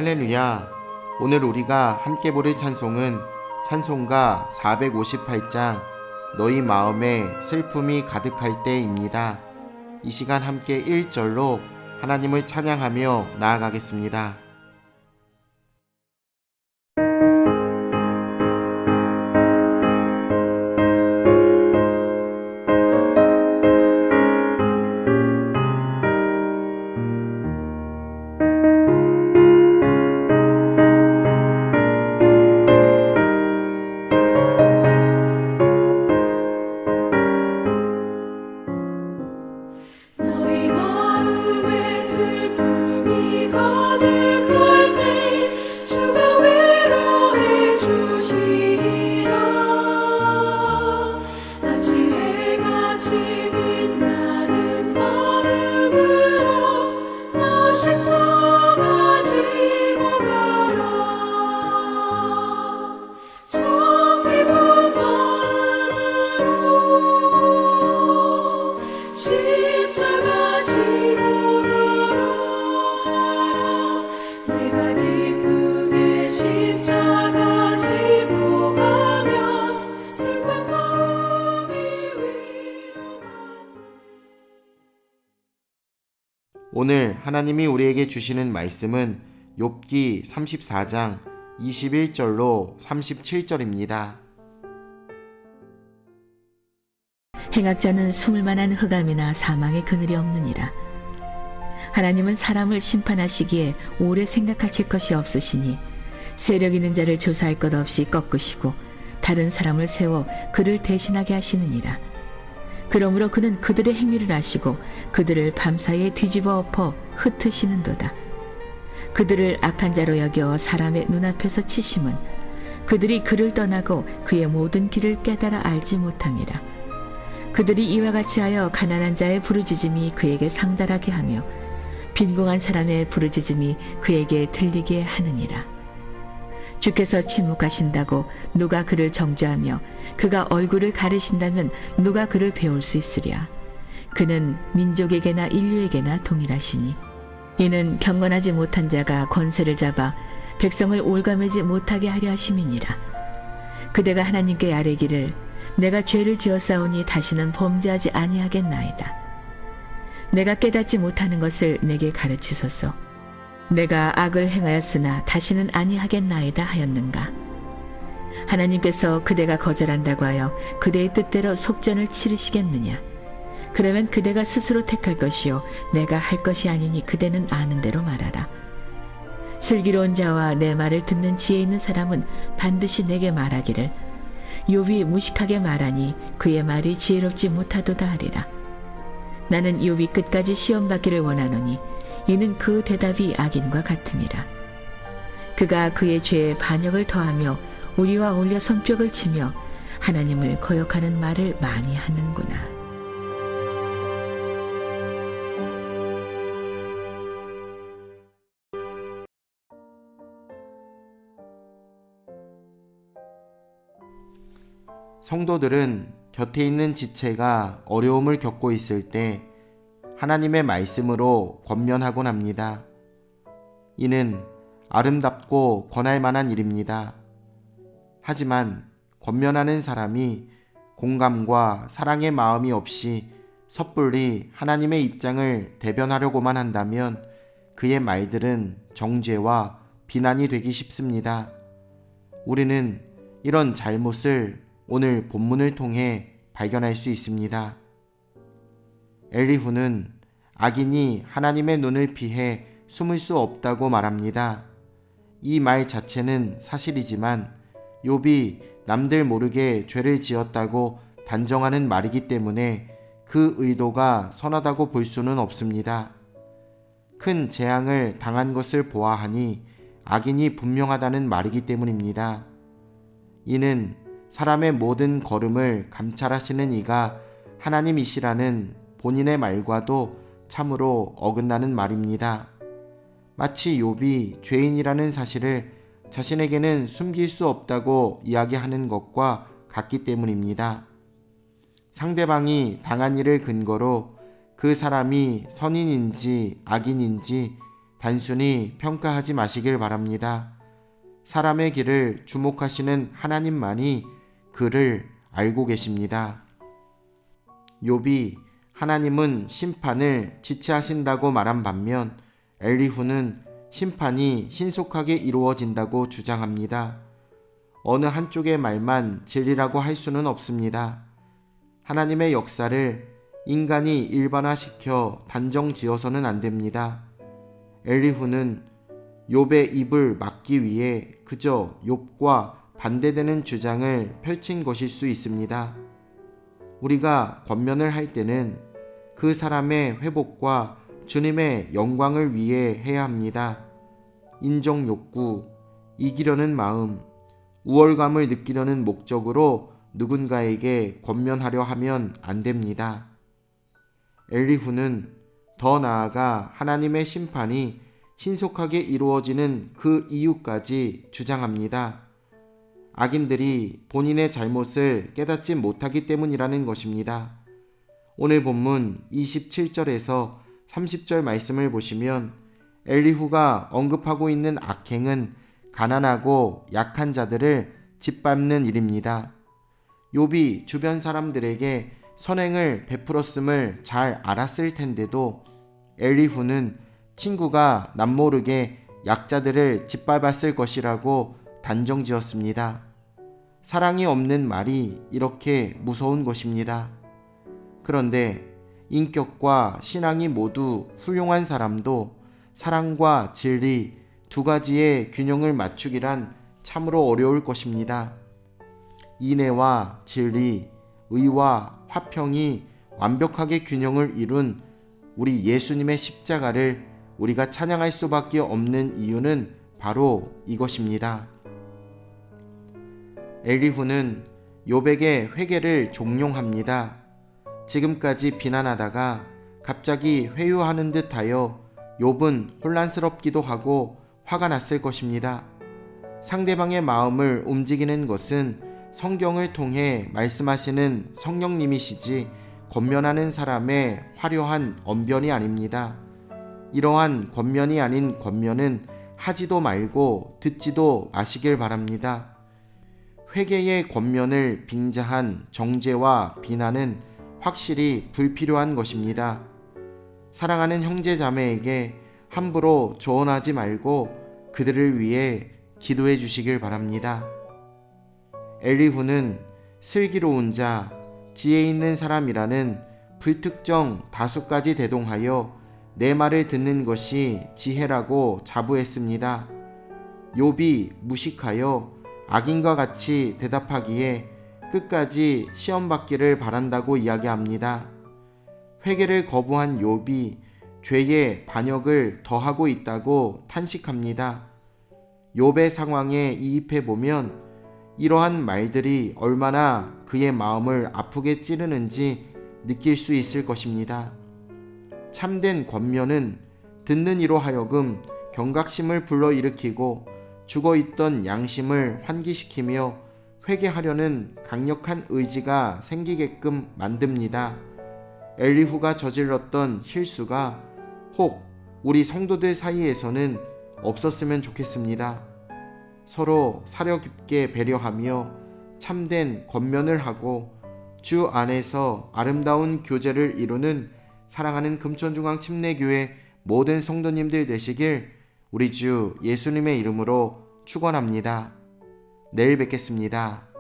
할렐루야. 오늘 우리가 함께 부를 찬송은 찬송가 458장 너희 마음에 슬픔이 가득할 때입니다. 이 시간 함께 1절로 하나님을 찬양하며 나아가겠습니다. 오늘 하나님이 우리에게 주시는 말씀은 욥기 34장 21절로 37절입니다. 행악자는 숨을 만한 흑암이나 사망의 그늘이 없느니라. 하나님은 사람을 심판하시기에 오래 생각하실 것이 없으시니 세력 있는 자를 조사할 것 없이 꺾으시고 다른 사람을 세워 그를 대신하게 하시느니라. 그러므로 그는 그들의 행위를 아시고 그들을 밤사이에 뒤집어 엎어 흩으시는도다. 그들을 악한 자로 여겨 사람의 눈앞에서 치심은 그들이 그를 떠나고 그의 모든 길을 깨달아 알지 못함이라. 그들이 이와 같이 하여 가난한 자의 부르짖음이 그에게 상달하게 하며 빈궁한 사람의 부르짖음이 그에게 들리게 하느니라. 주께서 침묵하신다고 누가 그를 정죄하며 그가 얼굴을 가리신다면 누가 그를 배울 수 있으랴. 그는 민족에게나 인류에게나 동일하시니 이는 경건하지 못한 자가 권세를 잡아 백성을 올가매지 못하게 하려 하심이니라. 그대가 하나님께 아뢰기를 내가 죄를 지었사오니 다시는 범죄하지 아니하겠나이다. 내가 깨닫지 못하는 것을 내게 가르치소서. 내가 악을 행하였으나 다시는 아니하겠나이다 하였는가. 하나님께서 그대가 거절한다고 하여 그대의 뜻대로 속전을 치르시겠느냐. 그러면 그대가 스스로 택할 것이요 내가 할 것이 아니니 그대는 아는 대로 말하라. 슬기로운 자와 내 말을 듣는 지혜 있는 사람은 반드시 내게 말하기를 욥이 무식하게 말하니 그의 말이 지혜롭지 못하도다 하리라. 나는 욥이 끝까지 시험받기를 원하노니 이는 그 대답이 악인과 같음이라. 그가 그의 죄에 반역을 더하며 우리와 어울려 손뼉을 치며 하나님을 거역하는 말을 많이 하는구나. 성도들은 곁에 있는 지체가 어려움을 겪고 있을 때 하나님의 말씀으로 권면하곤 합니다. 이는 아름답고 권할 만한 일입니다. 하지만 권면하는 사람이 공감과 사랑의 마음이 없이 섣불리 하나님의 입장을 대변하려고만 한다면 그의 말들은 정죄와 비난이 되기 쉽습니다. 우리는 이런 잘못을 오늘 본문을 통해 발견할 수 있습니다. 엘리후는 악인이 하나님의 눈을 피해 숨을 수 없다고 말합니다. 이 말 자체는 사실이지만 욥이 남들 모르게 죄를 지었다고 단정하는 말이기 때문에 그 의도가 선하다고 볼 수는 없습니다. 큰 재앙을 당한 것을 보아하니 악인이 분명하다는 말이기 때문입니다. 이는 사람의 모든 걸음을 감찰하시는 이가 하나님이시라는 본인의 말과도 참으로 어긋나는 말입니다. 마치 욥이 죄인이라는 사실을 자신에게는 숨길 수 없다고 이야기하는 것과 같기 때문입니다. 상대방이 당한 일을 근거로 그 사람이 선인인지 악인인지 단순히 평가하지 마시길 바랍니다. 사람의 길을 주목하시는 하나님만이 그를 알고 계십니다. 욥이 하나님은 심판을 지체하신다고 말한 반면 엘리후는 심판이 신속하게 이루어진다고 주장합니다. 어느 한쪽의 말만 진리라고 할 수는 없습니다. 하나님의 역사를 인간이 일반화시켜 단정 지어서는 안 됩니다. 엘리후는 욥의 입을 막기 위해 그저 욥과 반대되는 주장을 펼친 것일 수 있습니다. 우리가 권면을 할 때는 그 사람의 회복과 주님의 영광을 위해 해야 합니다. 인정 욕구, 이기려는 마음, 우월감을 느끼려는 목적으로 누군가에게 권면하려 하면 안 됩니다. 엘리후는 더 나아가 하나님의 심판이 신속하게 이루어지는 그 이유까지 주장합니다. 악인들이 본인의 잘못을 깨닫지 못하기 때문이라는 것입니다. 오늘 본문 27절에서 30절 말씀을 보시면 엘리후가 언급하고 있는 악행은 가난하고 약한 자들을 짓밟는 일입니다. 욥이 주변 사람들에게 선행을 베풀었음을 잘 알았을 텐데도 엘리후는 친구가 남모르게 약자들을 짓밟았을 것이라고 단정지었습니다. 사랑이 없는 말이 이렇게 무서운 것입니다. 그런데 인격과 신앙이 모두 훌륭한 사람도 사랑과 진리 두 가지의 균형을 맞추기란 참으로 어려울 것입니다. 인애와 진리, 의와 화평이 완벽하게 균형을 이룬 우리 예수님의 십자가를 우리가 찬양할 수밖에 없는 이유는 바로 이것입니다. 엘리후는 욥에게 회개를 종용합니다. 지금까지 비난하다가 갑자기 회유하는 듯하여 욥은 혼란스럽기도 하고 화가 났을 것입니다. 상대방의 마음을 움직이는 것은 성경을 통해 말씀하시는 성령님이시지 권면하는 사람의 화려한 언변이 아닙니다. 이러한 권면이 아닌 권면은 하지도 말고 듣지도 마시길 바랍니다. 회개의 권면을 빙자한 정죄와 비난은 확실히 불필요한 것입니다. 사랑하는 형제 자매에게 함부로 조언하지 말고 그들을 위해 기도해 주시길 바랍니다. 엘리후는 슬기로운 자, 지혜 있는 사람이라는 불특정 다수까지 대동하여 내 말을 듣는 것이 지혜라고 자부했습니다. 욥이 무식하여 악인과 같이 대답하기에 끝까지 시험받기를 바란다고 이야기합니다. 회개를 거부한 욥이 죄의 반역을 더하고 있다고 탄식합니다. 욥의 상황에 이입해 보면 이러한 말들이 얼마나 그의 마음을 아프게 찌르는지 느낄 수 있을 것입니다. 참된 권면은 듣는 이로 하여금 경각심을 불러일으키고 죽어있던 양심을 환기시키며 회개하려는 강력한 의지가 생기게끔 만듭니다. 엘리후가 저질렀던 실수가 혹 우리 성도들 사이에서는 없었으면 좋겠습니다. 서로 사려 깊게 배려하며 참된 권면을 하고 주 안에서 아름다운 교제를 이루는 사랑하는 금천중앙 침례교회 모든 성도님들 되시길 우리 주 예수님의 이름으로 축원합니다. 내일 뵙겠습니다.